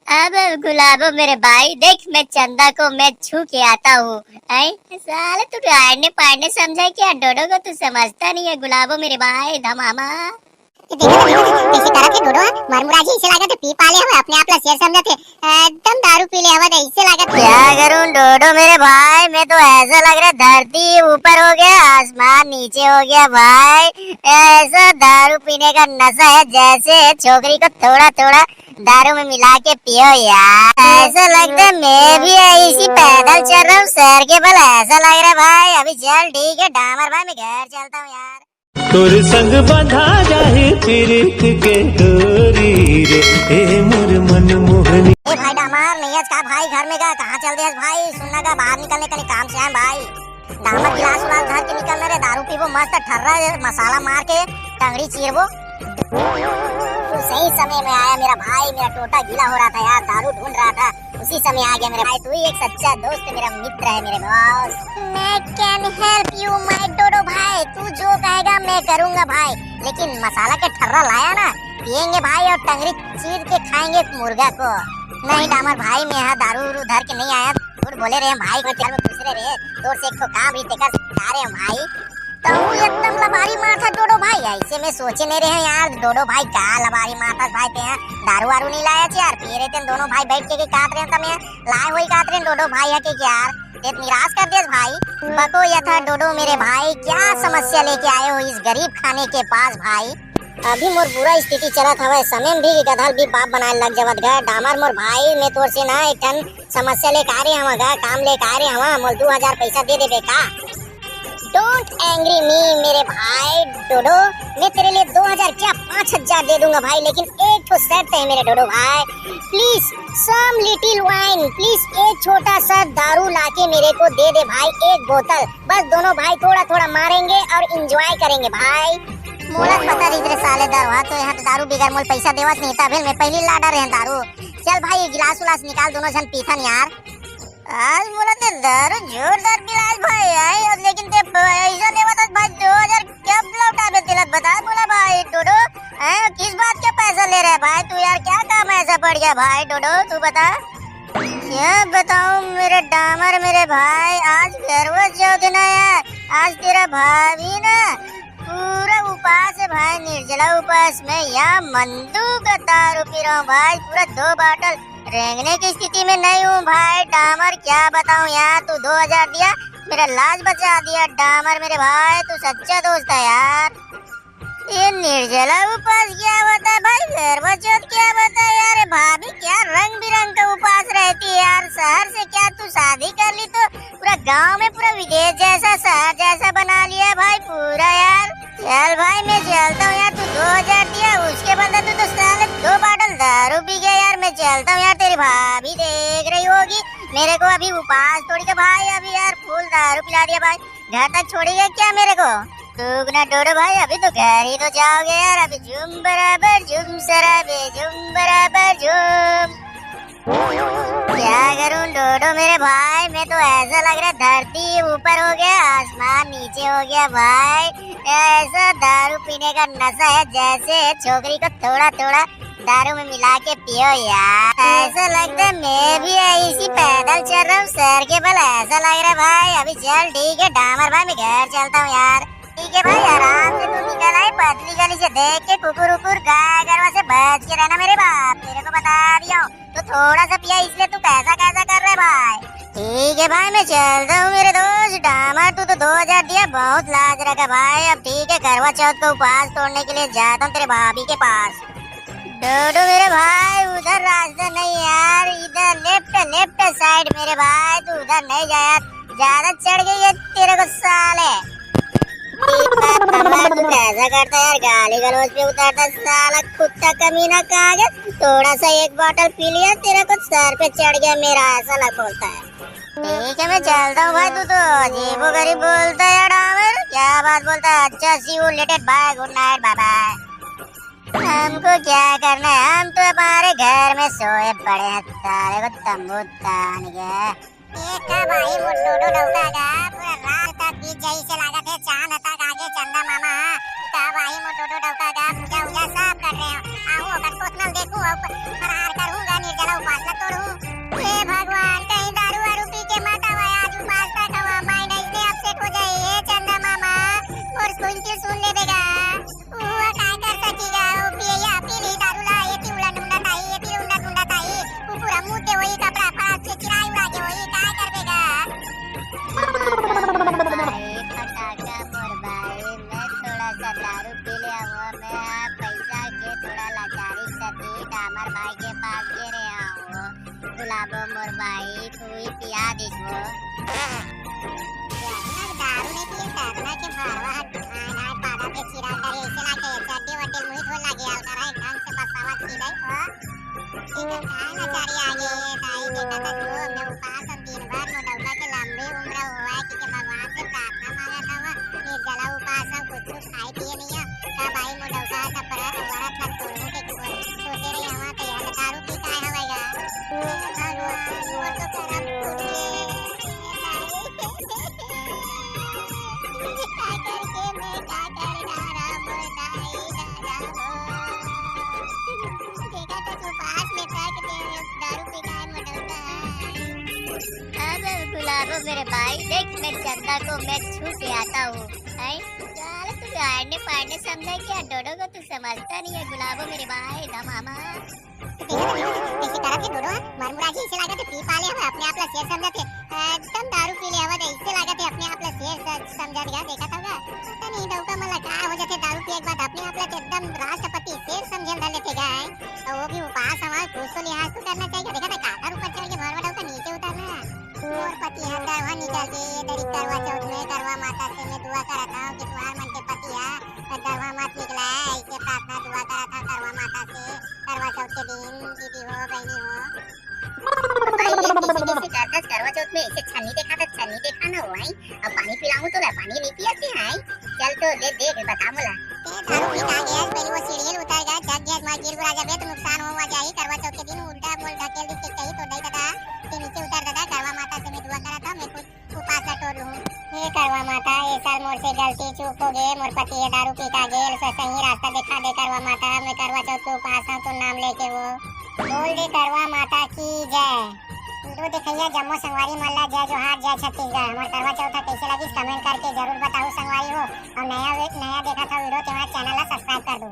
अब गुलाबो मेरे भाई देख, मैं चंदा को मैं छू के आता हूँ। साले तू आड़ने पाड़ने समझा क्या? डोडो को तू समझता नहीं है गुलाबो मेरे भाई धमामा। कैसे करत है डोडो मरमुराजी इसे लागत है पी पाले हो अपने आप ला शेर समझते एकदम दारू पी ले हवा इसे लागत है। क्या करूं डोडो मेरे भाई, मैं तो ऐसा लग रहा है धरती ऊपर हो गया आसमान नीचे हो गया भाई। ऐसा दारू पीने का नशा है जैसे छोकरी को थोड़ा थोड़ा दारू में मिला के पियो यार। ऐसा लगता है मैं भी इसी पैदल चल रहा हूँ शहर के बल, ऐसा लग रहा है भाई। अभी चल ठीक है डामर भाई, मैं घर चलता हूँ यार। तोर संग बंधा जाए प्रीत के डोरी रे ए मोर मन मोहनी। ए भाई डामर नहीं का भाई घर में का कहाँ चल दिया भाई? सुनना का बाहर निकलने का काम से है भाई। डामर गिलास उलास धर के निकलने रे, दारू पीबो मस्त ठर्रा मसाला मार के टंगड़ी चीरबो। तू सही समय में आया मेरा भाई, मेरा टोटा गीला हो रहा था यार, दारू ढूंढ रहा था, उसी समय आ गया मेरे भाई। तू ही एक सच्चा दोस्त मेरा मित्र है मेरे बॉस। मैं कैन हेल्प यू माय डोडो भाई, तू जो कहेगा मैं करूंगा भाई। लेकिन मसाला के ठर्रा लाया ना, पियेंगे भाई और टंगड़ी चीर के खाएंगे मुर्गा को। नहीं डामर भाई मैं यहाँ दारू धर के नहीं आया, झूठ बोले रहे भाई को में पूछ रहे तोर से एक तो काम भी तेकर सिखा रहे भाई। तो एकदम लबारी माथा डोडो भाई, ऐसे में सोचे नहीं रहे यार डोडो भाई का लबारी माथा भाई ते दारू वारू नहीं लाया यार, पी रहे थे दोनों भाई बैठ के काट रहे थे, लाए वही काट रहे डोडो भाई है कि यार ये निराश कर दिया भाई। बको ये था डोडो मेरे भाई, क्या समस्या लेके आए हो इस गरीब खाने के पास भाई? अभी मोर बुरा स्थिति चला था वह समय भी गधल भी बाप बनाए लग जवत गए। डामर मोर भाई मैं तोर से ना एक टन समस्या लेके आ रहे हम काम लेके आ रहे हम, मोल 2000 पैसा दे दे बेटा। डोंट एंग्री मी मेरे भाई डोडो, मैं तेरे लिए 2000 क्या 5000 दे दूंगा भाई, लेकिन एक तो शर्त है मेरे डोडो भाई। Please some little wine, please एक छोटा सा दारू लाके मेरे को दे दे भाई, एक बोतल बस। दोनों भाई थोड़ा थोड़ा मारेंगे और एंजॉय करेंगे भाई। मोला पता नहीं तेरे साले दरवा तो यहाँ दारू बिगर मोल पैसा देवत नहीं था, मैं पहली लाडा रहे दारू। चल भाई गिलास उलास निकाल, दोनों जन पीथन यार। आज बोला ते दारू जोरदार बिलास भाई आई, लेकिन ते पैसा लेवा था भाई 2000 कब लौटा दे तिलक बता। बोला भाई डोडो किस बात का पैसा ले रहा है भाई तू यार, क्या काम ऐसा पड़ गया भाई डोडो तू बता। क्या बताऊं मेरे डामर मेरे भाई, आज गरवा चौथ ना यार, आज तेरा भाभी ना पूरा उपास है भाई, निर्जला उपास में यहाँ मंदू का दारू पी रहा हूँ भाई, पूरा 2 बाटल रेंगने की स्थिति में नहीं हूँ भाई। डामर क्या बताऊँ यार, तू 2000 दिया मेरा लाज बचा दिया डामर मेरे भाई, तू सच्चा दोस्त है यार। ये निर्जला उपास क्या होता है भाई, गरबा चौथ क्या होता है यार? भाभी क्या रंग बिरंग का उपास रहती है यार, शहर से क्या तू शादी कर ली तो पूरा गांव में पूरा विदेश जैसा शहर जैसा बना लिया भाई पूरा यार। चल भाई मैं चलता हूँ यार, तू 2000 दिया उसके बदले तू तो साले 2 बाटल दारू पी गया यार। मैं चलता हूँ यार, तेरी भाभी देख रही होगी मेरे को, अभी उपास तोड़ के भाई अभी यार फुल दारू पिला दिया भाई, घर तक छोड़ेगा क्या मेरे को? ना डोडो भाई अभी तो घर ही तो जाओगे यार, अभी झूम बराबर झूम सराबे झूम बराबर झूम। क्या करूं डोडो मेरे भाई, मैं तो ऐसा लग रहा है धरती ऊपर हो गया आसमान नीचे हो गया भाई। ऐसा दारू पीने का नशा है जैसे छोकरी को थोड़ा थोड़ा दारू में मिला के पियो यार। ऐसा लगता है मैं भी इसी पैदल चल रहा हूँ शहर के बल, ऐसा लग रहा है भाई। अभी चल ठीक है डामर भाई मैं घर चलता हूँ यार। ठीक है भाई आराम से तू निकल आई, पतली गली से देख के कुकुर उकुर गाय गरवा से बच के रहना मेरे बाप, तेरे को बता दिया हूँ। तो थोड़ा सा पिया इसलिए तू कैसा कैसा कर रहे भाई। ठीक है भाई मैं चलता हूँ मेरे दोस्त डामर, तू तो 2000 दिया बहुत लाज रखा भाई। अब ठीक है करवा चौथ को उपास तोड़ने के लिए जाता हूँ तेरे भाभी के पास। डोडो मेरे भाई उधर रास्ता नहीं यार, इधर लेफ्ट साइड मेरे भाई, तू उधर नहीं जाया, ज्यादा चढ़ गई है तेरे को साले। तू कैसा करता यार, गाली गलौज पे उतारता साला कुत्ता कमीना कहा गया। थोड़ा सा एक बोतल पी लिया तेरा को सर पे चढ़ गया मेरा, ऐसा लग बोलता है। ठीक है मैं चलता हूँ भाई, तू तो अजीबो गरीब बोलता है यार डामर, क्या बात बोलता है। अच्छा see you later bye, good night bye bye. हमको क्या करना है, हम तो हमारे घर में सोए पड़े हैं, सारे को तंबू तान गया। देखा भाई वो डोडो डौका गा पूरा रात तक बीत जाई से लागत है, चांद तक आगे चंदा मामा का भाई वो डोडो डौका गा पूजा उजा सब कर रहे हो। आओ अगर कोतनल देखूं और फरार करूंगा निर्जला उपास गुलाबो मोर भाई कोई पिया दिसबो। दारू नहीं पिए करना के भरवा आना पादा पे चिरा करे ऐसे लागे चड्डी वड्डी मुई धो लागे आल करा ढंग से बसावा खिलाई ओ ठीक है काय ना चारी आगे दाई बेटा का जो मैं उपास दिन भर नो डौला के लंबे उम्र होए कि भगवान से प्रार्थना मांगा था निर्जला उपास कुछ खाई पिए नहीं है का भाई मो डौला का परत वरत लग तोड़ू के सोचे रही हवा तो यार दारू पी काय हवेगा भगवान वो तो करम फूटे गुलाबो मेरे भाई देख मैं चंदा को मैं छू के आता हूँ। चल तू गाड़ने पाड़ने समझा क्या डोडो को तू समझता नहीं है गुलाबो मेरे भाई दमामा। इसी तरह के डोडो मरमुरा जी इसे लागत पी पाले हम अपने आप ला शेर समझते एकदम दारू पी ले हवा इसे लागत अपने आप ला शेर समझा दिया देखा था पता नहीं डौका मला का हो जाते दारू पी एक बात अपने आप ला एकदम राष्ट्रपति शेर समझल डाले थे गाय तो वो भी उपास हमारा कुछ तो लिहाज तो करना चाहिए देखा था काकर ऊपर चढ़ के भरवा डौका नीचे उतरना और पति है करवा निकल के इधर करवा चौथ में करवा माता से मैं दुआ कराता हूँ कि तुम्हारे मन के पति है करवा मात निकला है ऐसे प्रार्थना दुआ करा था करवा माता से करवा चौथ के दिन दीदी हो बहनी हो भाई ये किसी करवा चौथ में इसे छन्नी देखा था छन्नी देखा ना हुआ अब पानी पिलाऊं तो पानी नहीं पियाते हैं चल तो देख बता मोला दारू पी का गया पहले वो सीढ़ियां उतर गया जग गया मार गिर गुरा जाबे तो नुकसान हुआ जाई करवा चौथ के दिन उल्टा बोल ढकेल दी के कहीं तो दई दादा के नीचे उतर दादा करवा माता से मैं दुआ करा था मैं कुछ उपास लटोर लूं हे करवा माता ये साल मोर से गलती चूक हो गए मोर पति है दारू पी का गेल से सही रास्ता दिखा दे करवा माता मैं करवा चौथ के उपास हूं तो नाम लेके वो बोल दे करवा माता की जय वीडियो दिखैया जम्मू संगवारी मल्ला जय जोहार जय छत्तीसगढ़ हमार करवा चौथ कैसे लगी कमेंट करके जरूर बताओ संगवारी हो और नया देखा था वीडियो तो हमारे चैनल ला सब्सक्राइब कर दो।